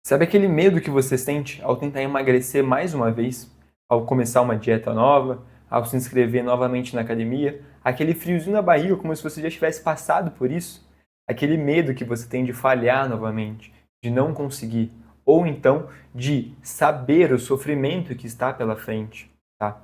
Sabe aquele medo que você sente ao tentar emagrecer mais uma vez, ao começar uma dieta nova, ao se inscrever novamente na academia? Aquele friozinho na barriga, como se você já tivesse passado por isso? Aquele medo que você tem de falhar novamente, de não conseguir, ou então de saber o sofrimento que está pela frente, tá?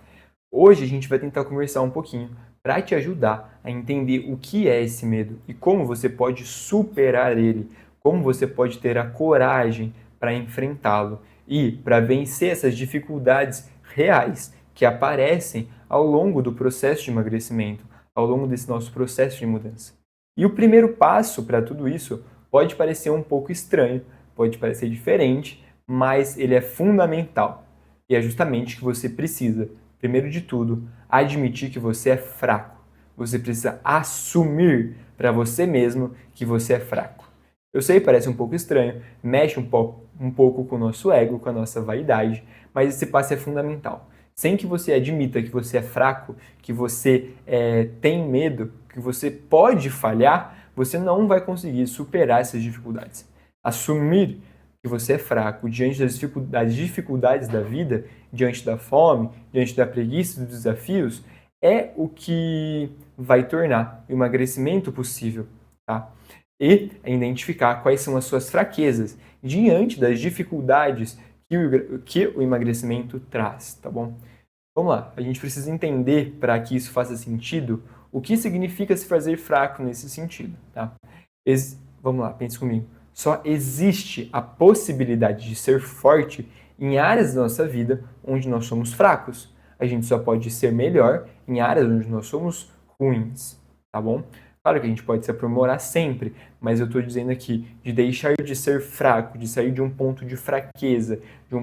Hoje a gente vai tentar conversar um pouquinho para te ajudar a entender o que é esse medo e como você pode superar ele, como você pode ter a coragem para enfrentá-lo e para vencer essas dificuldades reais que aparecem ao longo do processo de emagrecimento, ao longo desse nosso processo de mudança. E o primeiro passo para tudo isso pode parecer um pouco estranho, pode parecer diferente, mas ele é fundamental. E é justamente o que você precisa, primeiro de tudo, admitir que você é fraco. Você precisa assumir para você mesmo que você é fraco. Eu sei, parece um pouco estranho, mexe um pouco com o nosso ego, com a nossa vaidade, mas esse passo é fundamental. Sem que você admita que você é fraco, que você tem medo, que você pode falhar, você não vai conseguir superar essas dificuldades. Assumir que você é fraco diante das dificuldades da vida, diante da fome, diante da preguiça, dos desafios, é o que vai tornar o emagrecimento possível, tá? E identificar quais são as suas fraquezas diante das dificuldades que o emagrecimento traz, tá bom? Vamos lá, a gente precisa entender, para que isso faça sentido, o que significa se fazer fraco nesse sentido, tá? Vamos lá, pense comigo. Só existe a possibilidade de ser forte em áreas da nossa vida onde nós somos fracos. A gente só pode ser melhor em áreas onde nós somos ruins, tá bom? Claro que a gente pode se aprimorar sempre, mas eu estou dizendo aqui de deixar de ser fraco, de sair de um ponto de fraqueza, de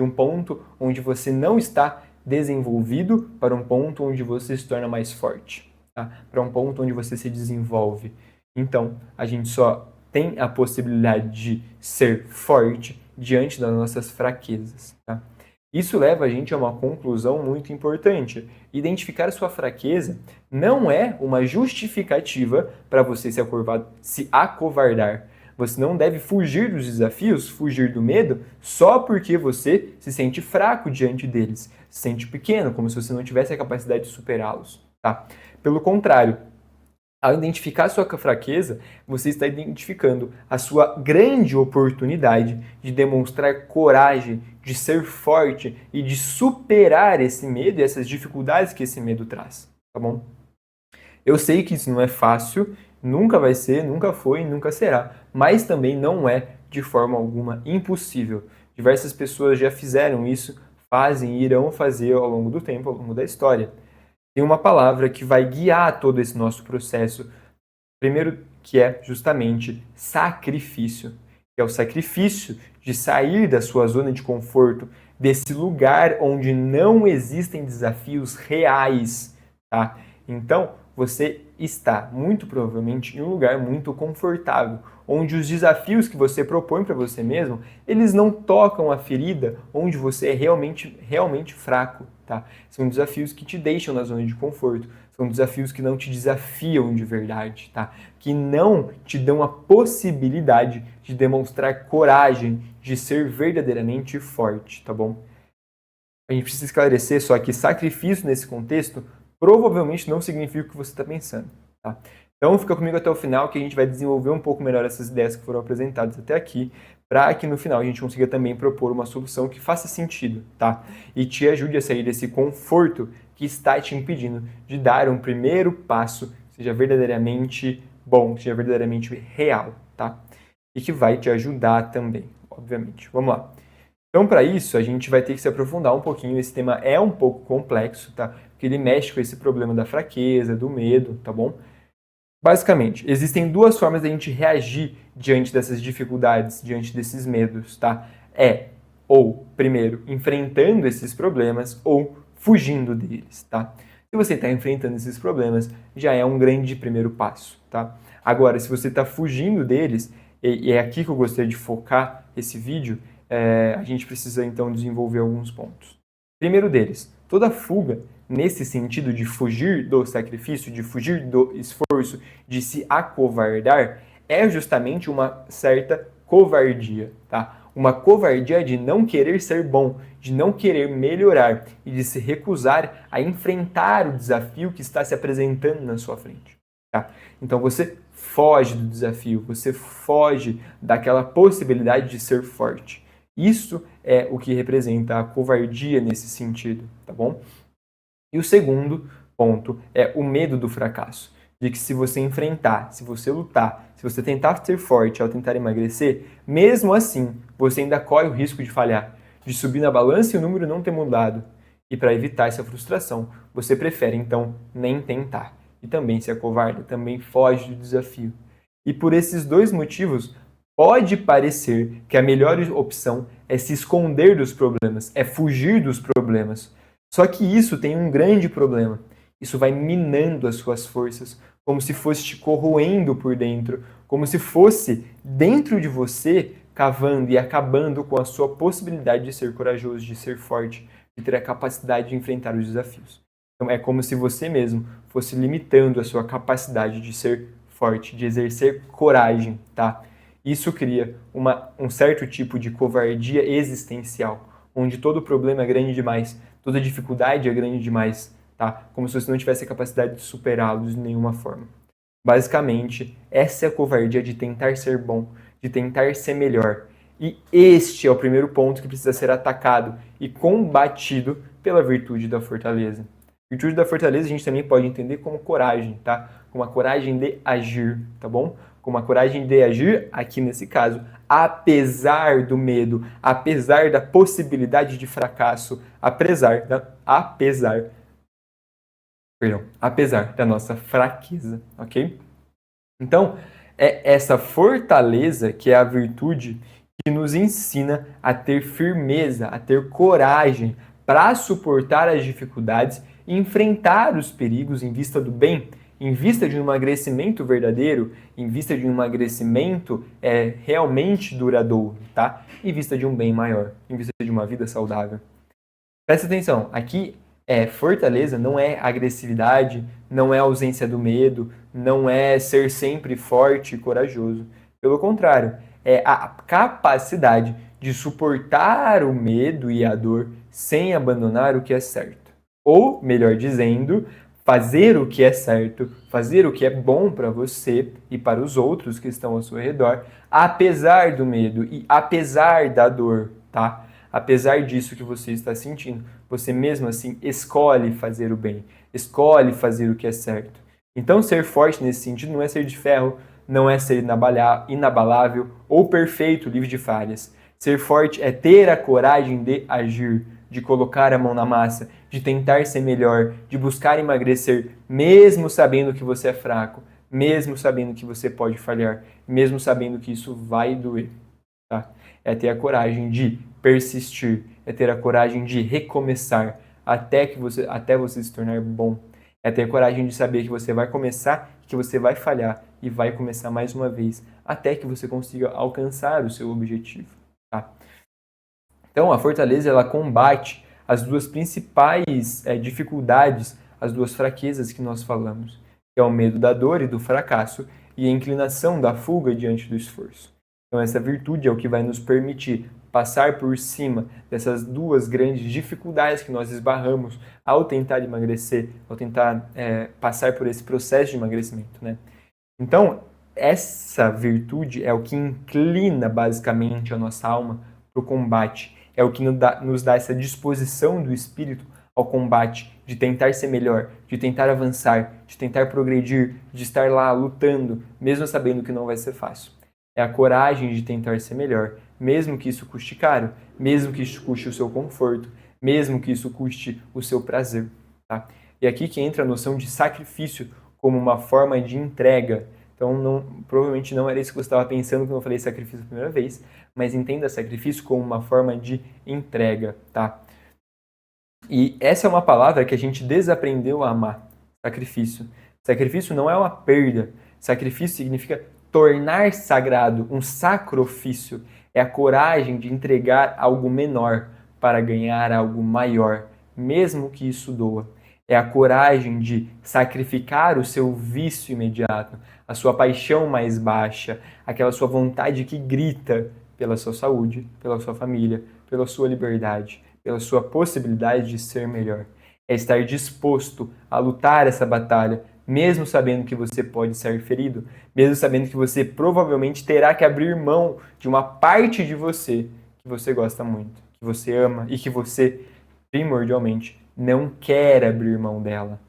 um ponto onde você não está desenvolvido para um ponto onde você se torna mais forte, tá? Para um ponto onde você se desenvolve. Então, a gente só tem a possibilidade de ser forte diante das nossas fraquezas, tá? Isso leva a gente a uma conclusão muito importante. Identificar sua fraqueza não é uma justificativa para você se acovardar. Você não deve fugir dos desafios, fugir do medo, só porque você se sente fraco diante deles, se sente pequeno, como se você não tivesse a capacidade de superá-los, tá? Pelo contrário, ao identificar sua fraqueza, você está identificando a sua grande oportunidade de demonstrar coragem, de ser forte e de superar esse medo e essas dificuldades que esse medo traz, tá bom? Eu sei que isso não é fácil, nunca vai ser, nunca foi e nunca será, mas também não é de forma alguma impossível. Diversas pessoas já fizeram isso, fazem e irão fazer ao longo do tempo, ao longo da história. Tem uma palavra que vai guiar todo esse nosso processo. Primeiro, que é justamente sacrifício, que é o sacrifício de sair da sua zona de conforto, desse lugar onde não existem desafios reais, tá? Então, você está muito provavelmente em um lugar muito confortável, onde os desafios que você propõe para você mesmo, eles não tocam a ferida onde você é realmente fraco, tá? São desafios que te deixam na zona de conforto, são desafios que não te desafiam de verdade, tá? Que não te dão a possibilidade de demonstrar coragem, de ser verdadeiramente forte, tá bom? A gente precisa esclarecer só que sacrifício nesse contexto provavelmente não significa o que você está pensando, tá? Então fica comigo até o final que a gente vai desenvolver um pouco melhor essas ideias que foram apresentadas até aqui, para que no final a gente consiga também propor uma solução que faça sentido, tá? E te ajude a sair desse conforto que está te impedindo de dar um primeiro passo que seja verdadeiramente bom, que seja verdadeiramente real, tá? E que vai te ajudar também, obviamente. Vamos lá. Então, para isso, a gente vai ter que se aprofundar um pouquinho. Esse tema é um pouco complexo, tá? Porque ele mexe com esse problema da fraqueza, do medo, tá bom? Basicamente, existem duas formas de a gente reagir diante dessas dificuldades, diante desses medos, tá? Ou, primeiro, enfrentando esses problemas ou fugindo deles, tá? Se você está enfrentando esses problemas, já é um grande primeiro passo, tá? Agora, se você está fugindo deles, e é aqui que eu gostaria de focar esse vídeo, a gente precisa então desenvolver alguns pontos. Primeiro deles, toda fuga, nesse sentido de fugir do sacrifício, de fugir do esforço, de se acovardar, é justamente uma certa covardia, tá? Uma covardia de não querer ser bom, de não querer melhorar e de se recusar a enfrentar o desafio que está se apresentando na sua frente. Tá? Então você foge do desafio, você foge daquela possibilidade de ser forte. Isso é o que representa a covardia nesse sentido, tá bom? E o segundo ponto é o medo do fracasso. De que se você enfrentar, se você lutar, se você tentar ser forte ao tentar emagrecer, mesmo assim, você ainda corre o risco de falhar, de subir na balança e o número não ter mudado. E para evitar essa frustração, você prefere então nem tentar. E também se acovarda, também foge do desafio. E por esses dois motivos, pode parecer que a melhor opção é se esconder dos problemas, é fugir dos problemas. Só que isso tem um grande problema. Isso vai minando as suas forças, como se fosse te corroendo por dentro, como se fosse dentro de você cavando e acabando com a sua possibilidade de ser corajoso, de ser forte, de ter a capacidade de enfrentar os desafios. Então é como se você mesmo fosse limitando a sua capacidade de ser forte, de exercer coragem, tá? Isso cria um certo tipo de covardia existencial, onde todo problema é grande demais, toda dificuldade é grande demais, tá? Como se você não tivesse a capacidade de superá-los de nenhuma forma. Basicamente, essa é a covardia de tentar ser bom, de tentar ser melhor. E este é o primeiro ponto que precisa ser atacado e combatido pela virtude da fortaleza. Virtude da fortaleza a gente também pode entender como coragem, tá? Como a coragem de agir, tá bom? Como a coragem de agir, aqui nesse caso, apesar do medo, apesar da possibilidade de fracasso, apesar da nossa fraqueza, ok? Então, é essa fortaleza que é a virtude que nos ensina a ter firmeza, a ter coragem para suportar as dificuldades e enfrentar os perigos em vista do bem, em vista de um emagrecimento verdadeiro, em vista de um emagrecimento realmente duradouro, tá? Em vista de um bem maior, em vista de uma vida saudável. Presta atenção, aqui fortaleza não é agressividade, não é ausência do medo, não é ser sempre forte e corajoso. Pelo contrário, é a capacidade de suportar o medo e a dor sem abandonar o que é certo. Ou, melhor dizendo, fazer o que é certo, fazer o que é bom para você e para os outros que estão ao seu redor, apesar do medo e apesar da dor, tá? Apesar disso que você está sentindo, você mesmo assim escolhe fazer o bem, escolhe fazer o que é certo. Então, ser forte nesse sentido não é ser de ferro, não é ser inabalável ou perfeito, livre de falhas. Ser forte é ter a coragem de agir, de colocar a mão na massa, de tentar ser melhor, de buscar emagrecer, mesmo sabendo que você é fraco, mesmo sabendo que você pode falhar, mesmo sabendo que isso vai doer. Tá? É ter a coragem de persistir, é ter a coragem de recomeçar até você se tornar bom. É ter a coragem de saber que você vai começar, que você vai falhar e vai começar mais uma vez, até que você consiga alcançar o seu objetivo. Tá? Então, a fortaleza ela combate as duas principais dificuldades, as duas fraquezas que nós falamos, que é o medo da dor e do fracasso e a inclinação da fuga diante do esforço. Então, essa virtude é o que vai nos permitir passar por cima dessas duas grandes dificuldades que nós esbarramos ao tentar emagrecer, ao tentar passar por esse processo de emagrecimento, né? Então, essa virtude é o que inclina basicamente a nossa alma para o combate, é o que nos dá essa disposição do espírito ao combate, de tentar ser melhor, de tentar avançar, de tentar progredir, de estar lá lutando, mesmo sabendo que não vai ser fácil. É a coragem de tentar ser melhor, mesmo que isso custe caro, mesmo que isso custe o seu conforto, mesmo que isso custe o seu prazer. Tá? E aqui que entra a noção de sacrifício como uma forma de entrega. Então, provavelmente não era isso que você estava pensando quando eu falei sacrifício a primeira vez, mas entenda sacrifício como uma forma de entrega. Tá? E essa é uma palavra que a gente desaprendeu a amar, sacrifício. Sacrifício não é uma perda, sacrifício significa tornar sagrado, um sacrifício. É a coragem de entregar algo menor para ganhar algo maior, mesmo que isso doa. É a coragem de sacrificar o seu vício imediato, a sua paixão mais baixa, aquela sua vontade que grita pela sua saúde, pela sua família, pela sua liberdade, pela sua possibilidade de ser melhor. É estar disposto a lutar essa batalha, mesmo sabendo que você pode ser ferido, mesmo sabendo que você provavelmente terá que abrir mão de uma parte de você que você gosta muito, que você ama e que você, primordialmente, não quer abrir mão dela.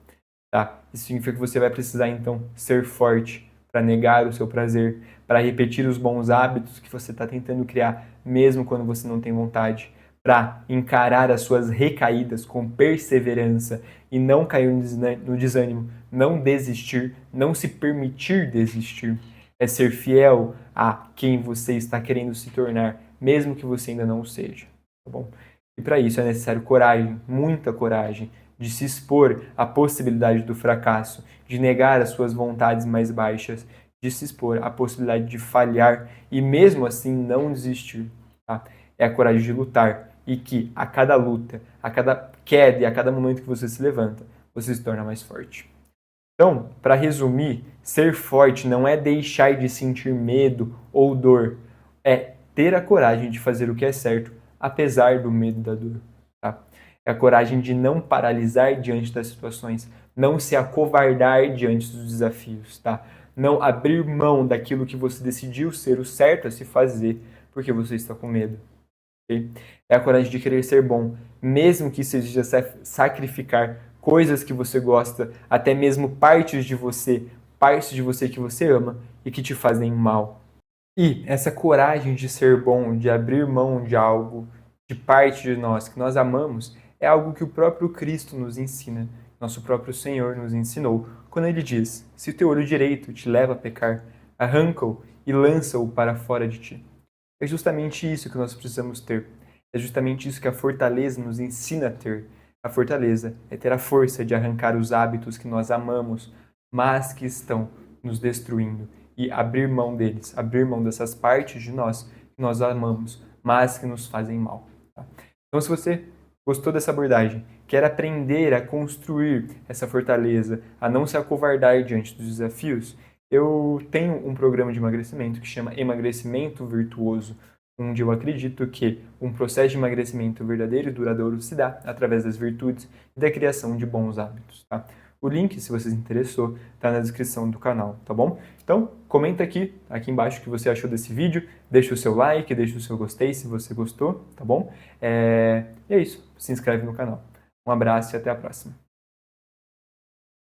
Tá? Isso significa que você vai precisar, então, ser forte para negar o seu prazer, para repetir os bons hábitos que você está tentando criar, mesmo quando você não tem vontade, para encarar as suas recaídas com perseverança e não cair no desânimo, não desistir, não se permitir desistir. É ser fiel a quem você está querendo se tornar, mesmo que você ainda não o seja. Tá bom? E para isso é necessário coragem, muita coragem, de se expor à possibilidade do fracasso, de negar as suas vontades mais baixas, de se expor à possibilidade de falhar e mesmo assim não desistir. Tá? É a coragem de lutar e que a cada luta, a cada queda e a cada momento que você se levanta, você se torna mais forte. Então, para resumir, ser forte não é deixar de sentir medo ou dor, é ter a coragem de fazer o que é certo, apesar do medo da dor. Tá? É a coragem de não paralisar diante das situações, não se acovardar diante dos desafios, tá? Não abrir mão daquilo que você decidiu ser o certo a se fazer, porque você está com medo. Okay? É a coragem de querer ser bom, mesmo que seja sacrificar coisas que você gosta, até mesmo partes de você que você ama e que te fazem mal. E essa coragem de ser bom, de abrir mão de algo, de parte de nós que nós amamos, é algo que o próprio Cristo nos ensina, nosso próprio Senhor nos ensinou, quando ele diz: se o teu olho direito te leva a pecar, arranca-o e lança-o para fora de ti. É justamente isso que nós precisamos ter. É justamente isso que a fortaleza nos ensina a ter. A fortaleza é ter a força de arrancar os hábitos que nós amamos, mas que estão nos destruindo, e abrir mão deles, abrir mão dessas partes de nós que nós amamos, mas que nos fazem mal. Tá? Então, se você gostou dessa abordagem, quer aprender a construir essa fortaleza, a não se acovardar diante dos desafios, eu tenho um programa de emagrecimento que chama Emagrecimento Virtuoso, onde eu acredito que um processo de emagrecimento verdadeiro e duradouro se dá através das virtudes e da criação de bons hábitos. Tá? O link, se você se interessou, está na descrição do canal, tá bom? Então, comenta aqui embaixo o que você achou desse vídeo, deixa o seu like, deixa o seu gostei se você gostou, tá bom? E é isso, se inscreve no canal. Um abraço e até a próxima.